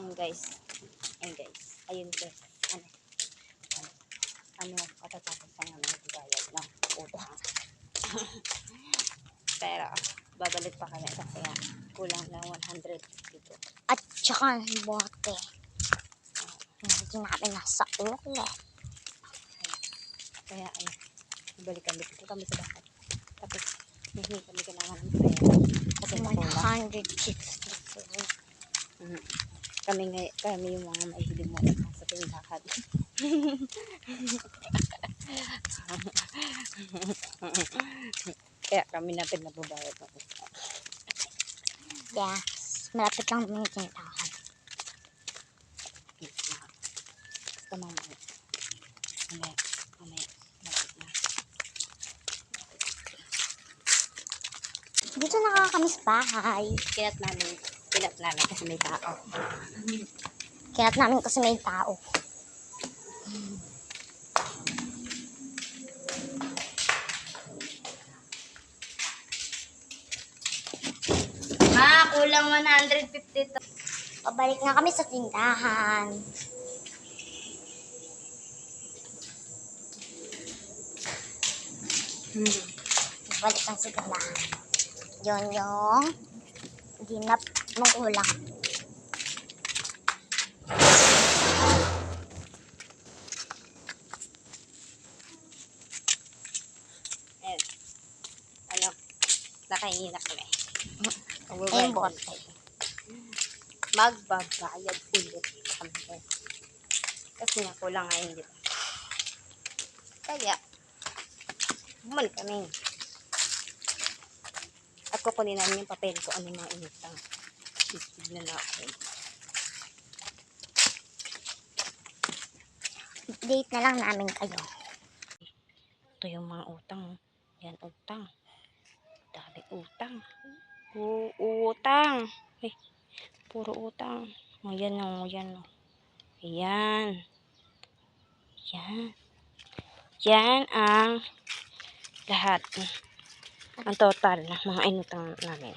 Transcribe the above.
Ayun guys. Ayun guys. Ayun guys. Ano katatapos lang naman nagbayad ng utang. Pero babalik pa kami kasi nga kulang lang 100 dito. At saka yung bote. Hindi namin nasa ulit. Kaya ayun, babalik kami dito kami sa bahay. Tapos hihingi kami kailangan ng pera. Kasi kulang. 164. Kami yung mga mahihilig mo sa tindahan. Kaya kami na pinababayad ng utang. Yes. Malapit lang yung tindahan. Basta mamaya. Mamaya. Malapit na. Dito na kami sa bahay. Kinat namin kasi may tao. Kinat namin kasi may tao. Kulang 150 to. Pabalik na kami sa tindahan. Pabalik lang sa tindahan. Yun yung dinap ng ulang. Ayan. Ano? Nakahingi na kami. Ayun bote. Magbabayad ulit kami. Kasi nga kulang ngayon dito. Kaya, bumalik kami. At kukunin namin yung papel ko ano yung mga inutang. Tignan natin. Date na lang namin kayo. Ito yung mga utang. Yan, utang. Dami utang. Utang. Puro utang. Yan o, yan o. Yan. Yan. Yan ang lahat. Ang total ng mga inutang namin.